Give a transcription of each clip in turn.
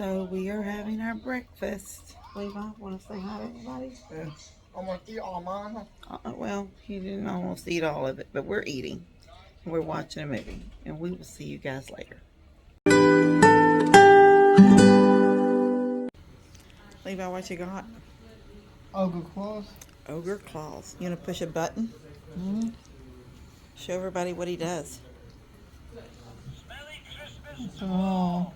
So we are having our breakfast. Levi, want to say hi to everybody? Yeah. I'm going to eat all mine. Well, he didn't almost eat all of it, but we're eating. We're watching a movie, and we will see you guys later. Levi, what you got? Ogre claws. Ogre claws. You want to push a button? Mm-hmm. Show everybody what he does. It's all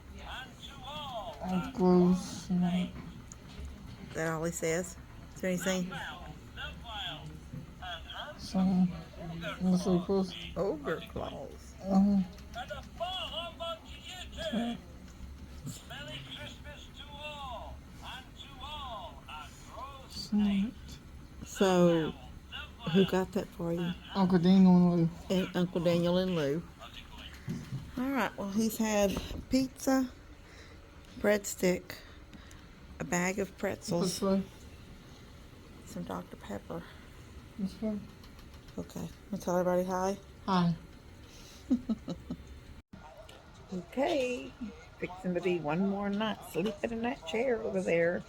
gross. Is that all he says? Is there anything? So, what's so gross? Ogre claws. So, who got that for you? Uncle Daniel and Lou. And Uncle Daniel and Lou. All right, well, he's had pizza, breadstick, a bag of pretzels, some Dr. Pepper. Okay, want to tell everybody hi? Hi. Okay, fixing to be one more night sleeping in that chair over there.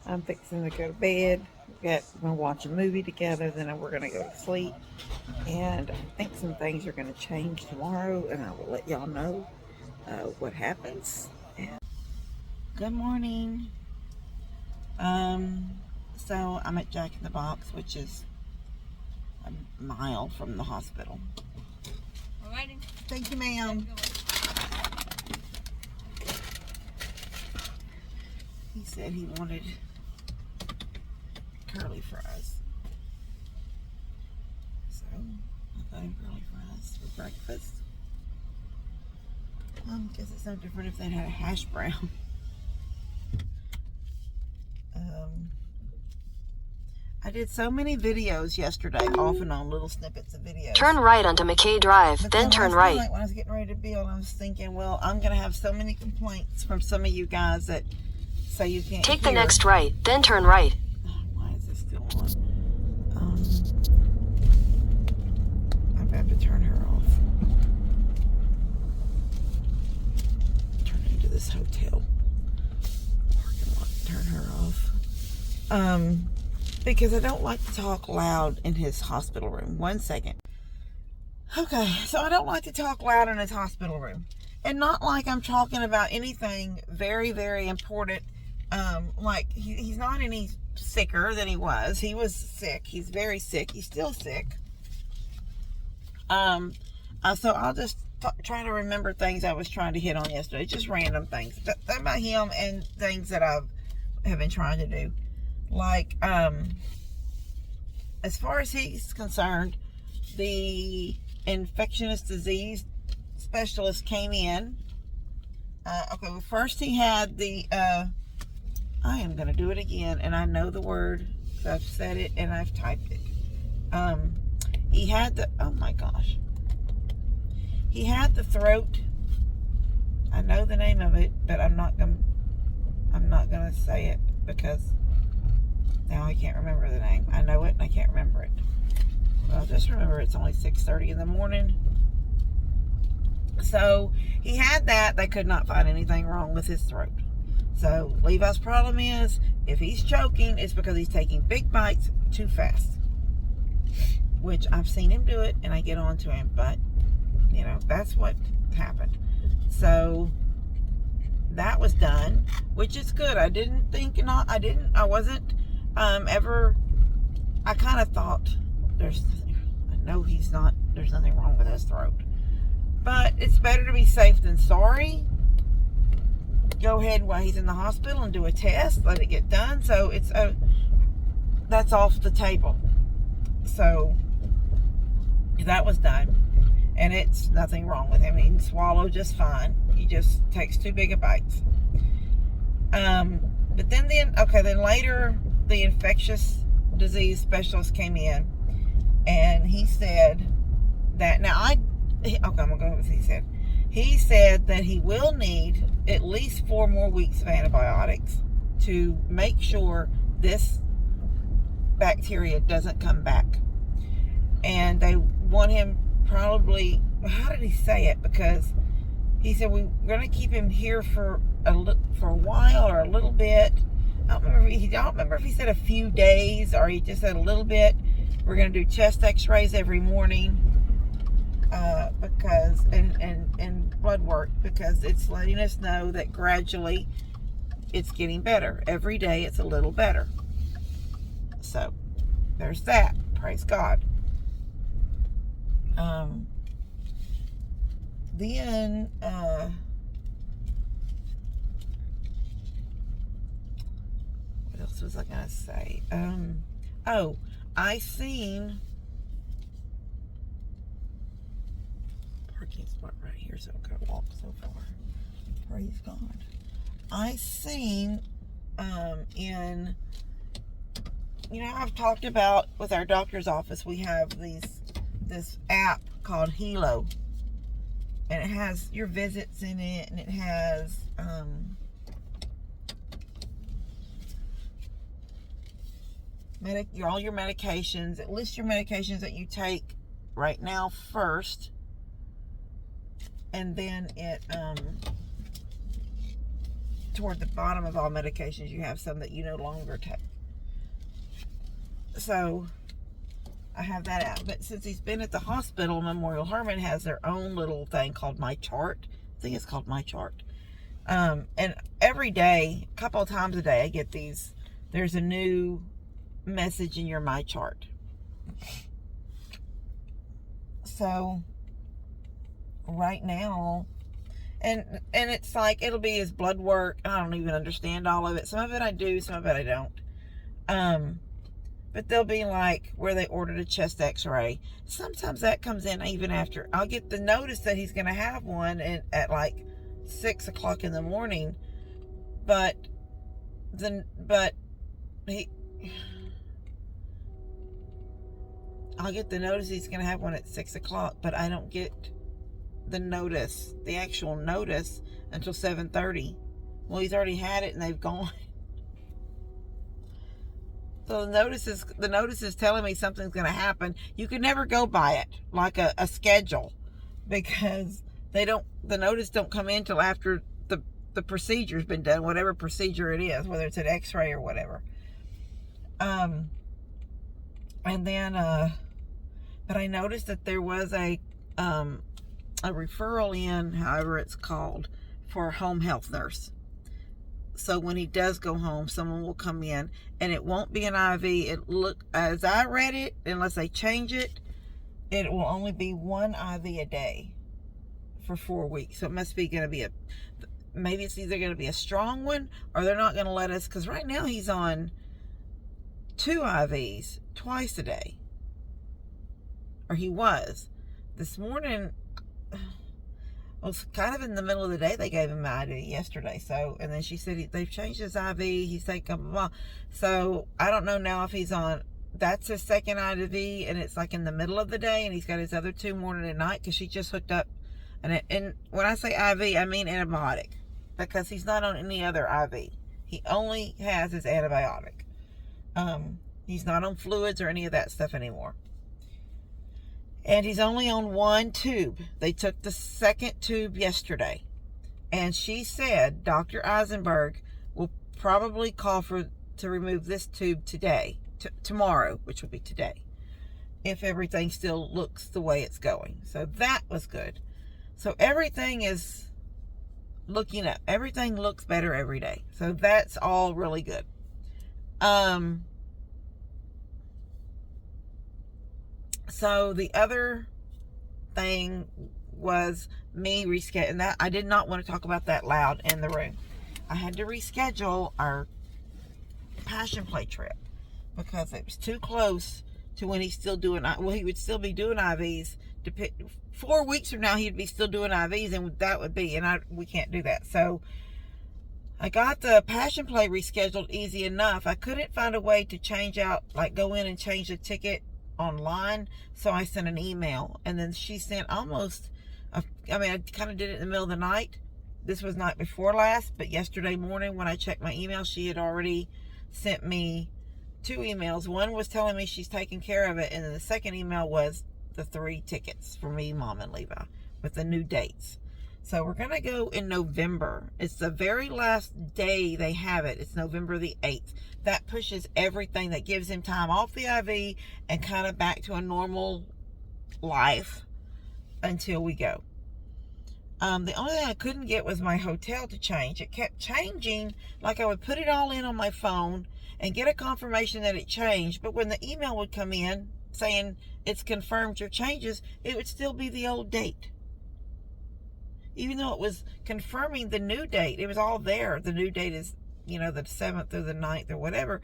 I'm fixing to go to bed. We're going to watch a movie together, then we're going to go to sleep. And I think some things are going to change tomorrow, and I will let y'all know what happens. And good morning. So I'm at Jack in the Box, which is a mile from the hospital. Alrighty. Thank you, ma'am. He said he wanted curly fries. So I got him curly fries for breakfast. I guess it's no different if they had a hash brown. I did so many videos yesterday, off and on, little snippets of videos. Turn right onto McKay Drive, But then turn right. When I was getting ready to build, I was thinking, well, I'm going to have so many complaints from some of you guys that say you can't Take hear. the next right, then turn right. Why is this still on? I'm about to turn her off. Turn into this hotel parking lot. Turn her off. Because I don't like to talk loud in his hospital room. 1 second. Okay, so I don't like to talk loud in his hospital room. And not like I'm talking about anything very, very important. Like, he's not any sicker than he was. He was sick. He's very sick. He's still sick. So I'll just try to remember things I was trying to hit on yesterday. Just random things about him and things that I have been trying to do. Like, as far as he's concerned, the infectious disease specialist came in. Okay, well, first he had the, I am going to do it again, and I know the word, so I've said it and I've typed it. He had the, oh my gosh. He had the throat. I know the name of it, but I'm not going to say it because now I can't remember the name. I know it and I can't remember it. Well, just remember it's only 6:30 in the morning. So he had that. They could not find anything wrong with his throat. So Levi's problem is, if he's choking, it's because he's taking big bites too fast. Which I've seen him do it and I get on to him. But, you know, that's what happened. So that was done, which is good. I wasn't I kind of thought there's nothing wrong with his throat, but it's better to be safe than sorry. Go ahead while he's in the hospital and do a test, let it get done. So that's off the table. So that was done, and it's nothing wrong with him. He can swallow just fine. He just takes too big of bites. But then later the infectious disease specialist came in, and he said that I'm gonna go with what he said. He said that he will need at least 4 more weeks of antibiotics to make sure this bacteria doesn't come back. And they want him probably, how did he say it? Because he said we're going to keep him here for a while little bit. I don't remember if he said a few days or he just said a little bit. We're going to do chest x-rays every morning because and blood work, because it's letting us know that gradually it's getting better. Every day it's a little better. So there's that. Praise God. Then what else was I gonna say? Oh, I seen parking spot right here, so I gotta walk so far. Praise God. I seen in, you know, I've talked about with our doctor's office, we have this app called Hilo, and it has your visits in it, and it has all your medications. It lists your medications that you take right now first, and then it toward the bottom of all medications you have some that you no longer take. So I have that out. But since he's been at the hospital, Memorial Hermann has their own little thing called My Chart. I think it's called My Chart. And every day, a couple of times a day, I get these. There's a new message in your My Chart. So right now, and it's like, it'll be his blood work. I don't even understand all of it. Some of it I do, some of it I don't. But they'll be like where they ordered a chest x-ray. Sometimes that comes in even after. I'll get the notice that he's going to have one at like 6 o'clock in the morning. But I'll get the notice he's going to have one at 6 o'clock, but I don't get the notice, the actual notice, until 7:30. Well, he's already had it and they've gone. So the notice is telling me something's going to happen. You can never go by it like a schedule, because the notice don't come in till after the procedure's been done, whatever procedure it is, whether it's an x-ray or whatever. And then but I noticed that there was a referral in, however it's called, for a home health nurse. So when he does go home, someone will come in, and it won't be an IV. As I read it, unless they change it, it will only be one IV a day for 4 weeks. So it must be going to be maybe it's either going to be a strong one, or they're not going to let us, because right now he's on 2 IVs twice a day. Or he was. This morning, well, it's kind of in the middle of the day they gave him an IV yesterday. So, and then she said they've changed his IV. He's taking blah, blah, blah. So I don't know now if he's on, that's his second IV, and it's like in the middle of the day, and he's got his other 2 morning and night, because she just hooked up. And when I say IV, I mean antibiotic, because he's not on any other IV. He only has his antibiotic. He's not on fluids or any of that stuff anymore. And he's only on 1 tube. They took the second tube yesterday. And she said Dr. Eisenberg will probably call to remove this tube today, tomorrow, which will be today, if everything still looks the way it's going. So that was good. So everything is looking up. Everything looks better every day. So that's all really good. So the other thing was me rescheduling that. I did not want to talk about that loud in the room. I had to reschedule our Passion Play trip because it was too close to when he's still doing, well, he would still be doing IVs. 4 weeks from now, he'd be still doing IVs, and that would be, and we can't do that. So I got the Passion Play rescheduled easy enough. I couldn't find a way to change out, like go in and change the ticket online, so I sent an email, and then she sent I kind of did it in the middle of the night. This was night before last, but yesterday morning when I checked my email, she had already sent me 2 emails. One was telling me she's taking care of it, and then the second email was the 3 tickets for me, Mom, and Levi with the new dates. So we're going to go in November. It's the very last day they have it. It's November the 8th. That pushes everything. That gives him time off the IV and kind of back to a normal life until we go. The only thing I couldn't get was my hotel to change. It kept changing. Like I would put it all in on my phone and get a confirmation that it changed. But when the email would come in saying it's confirmed your changes, it would still be the old date. Even though it was confirming the new date, it was all there. The new date is, the 7th or the 9th or whatever.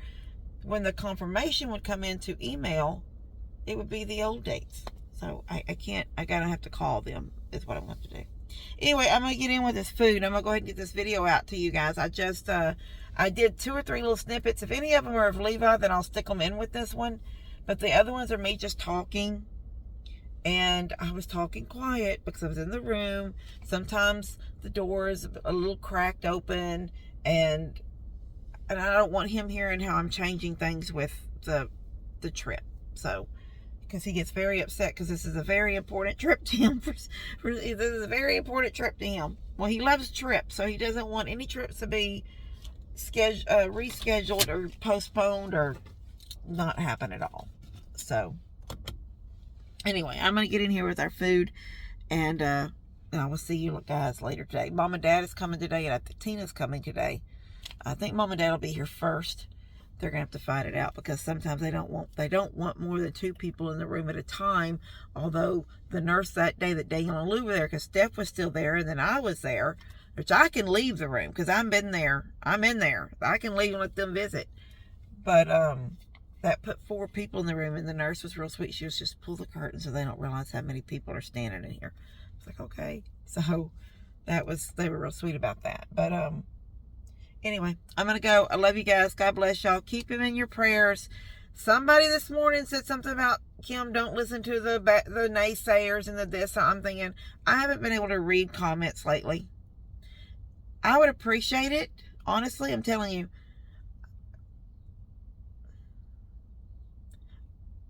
When the confirmation would come into email, it would be the old dates. So I can't, I gotta have to call them, is what I'm going to do. Anyway, I'm going to get in with this food. I'm going to go ahead and get this video out to you guys. I just, I did 2 or 3 little snippets. If any of them are of Levi, then I'll stick them in with this one. But the other ones are me just talking. And I was talking quiet because I was in the room. Sometimes the door is a little cracked open, and I don't want him hearing how I'm changing things with the trip. So, because he gets very upset because this is a very important trip to him. This is a very important trip to him. Well, he loves trips, so he doesn't want any trips to be rescheduled or postponed or not happen at all. So anyway, I'm going to get in here with our food, and I will see you guys later today. Mom and Dad is coming today, and I think Tina's coming today. I think Mom and Dad will be here first. They're going to have to fight it out because sometimes they don't want more than 2 people in the room at a time. Although the nurse that day that Daniel and Lou were there, because Steph was still there, and then I was there, which I can leave the room because I'm in there. I can leave and let them visit. But that put 4 people in the room, and the nurse was real sweet. She was just pull the curtain so they don't realize how many people are standing in here. It's like, okay. So they were real sweet about that. But anyway, I'm going to go. I love you guys. God bless y'all. Keep him in your prayers. Somebody this morning said something about, Kim, don't listen to the naysayers and the this. So I'm thinking, I haven't been able to read comments lately. I would appreciate it. Honestly, I'm telling you.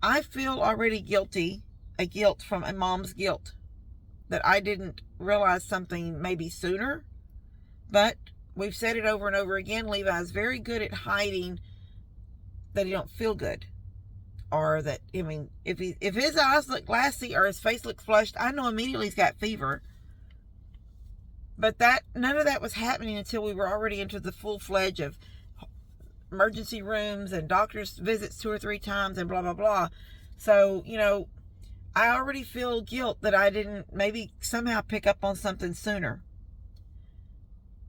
I feel already guilty, a guilt from a mom's guilt, that I didn't realize something maybe sooner. But we've said it over and over again. Levi is very good at hiding that he don't feel good, or that, if his eyes look glassy or his face looks flushed, I know immediately he's got fever. But none of that was happening until we were already into the full-fledged of emergency rooms and doctor's visits 2 or 3 times and blah, blah, blah. So, I already feel guilt that I didn't maybe somehow pick up on something sooner.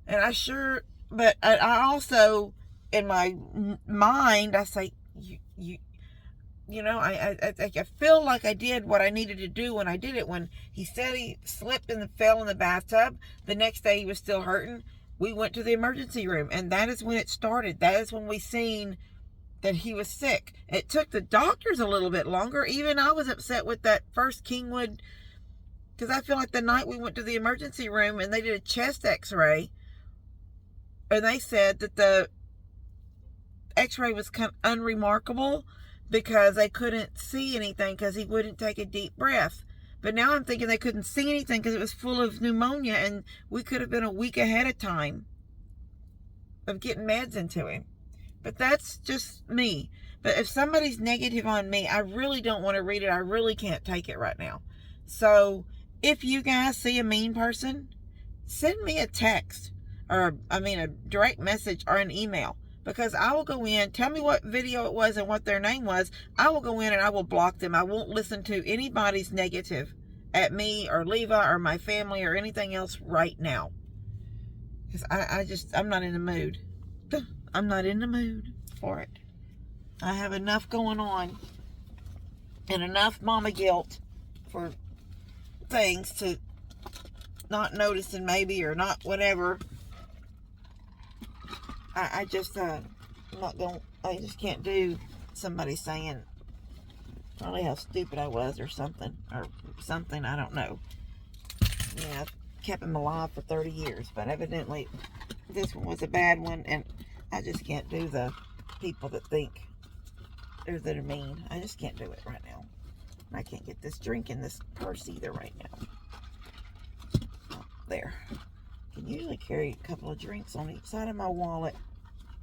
And but I also, in my mind, I say, I feel like I did what I needed to do when I did it. When he said he slipped and fell in the bathtub, the next day he was still hurting. We went to the emergency room, and that is when it started. That is when we seen that he was sick. It took the doctors a little bit longer. Even I was upset with that first Kingwood, because I feel like the night we went to the emergency room and they did a chest x-ray, and they said that the x-ray was kind of unremarkable because they couldn't see anything because he wouldn't take a deep breath. But now I'm thinking they couldn't see anything because it was full of pneumonia, and we could have been a week ahead of time of getting meds into him. But that's just me. But if somebody's negative on me, I really don't want to read it. I really can't take it right now. So if you guys see a mean person, send me a text, or a direct message or an email. Because I will go in, tell me what video it was and what their name was. I will go in and I will block them. I won't listen to anybody's negative at me or Levi or my family or anything else right now. Because I'm not in the mood. I'm not in the mood for it. I have enough going on and enough mama guilt for things to not noticing maybe, or not whatever. I just can't do somebody saying probably how stupid I was or something, I don't know. Yeah, I've kept him alive for 30 years, but evidently this one was a bad one, and I just can't do the people that think, or that are mean. I just can't do it right now. I can't get this drink in this purse either right now. There. I can usually carry a couple of drinks on each side of my wallet.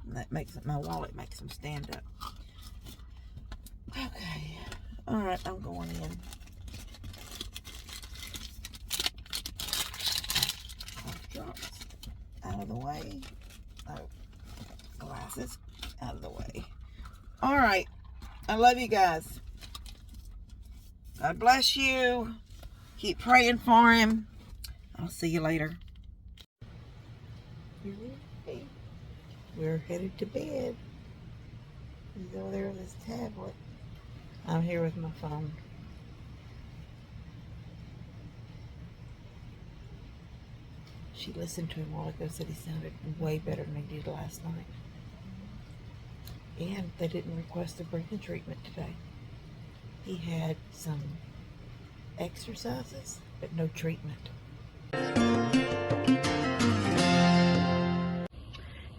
And that makes it, my wallet makes them stand up. Okay. Alright, I'm going in. Drops out of the way. Oh, glasses out of the way. Alright. I love you guys. God bless you. Keep praying for him. I'll see you later. We're headed to bed. He's over there with his tablet. I'm here with my phone. She listened to him a while ago, said he sounded way better than he did last night. And they didn't request a breathing treatment today. He had some exercises, but no treatment.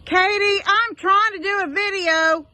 Katie, I'm trying to do a video.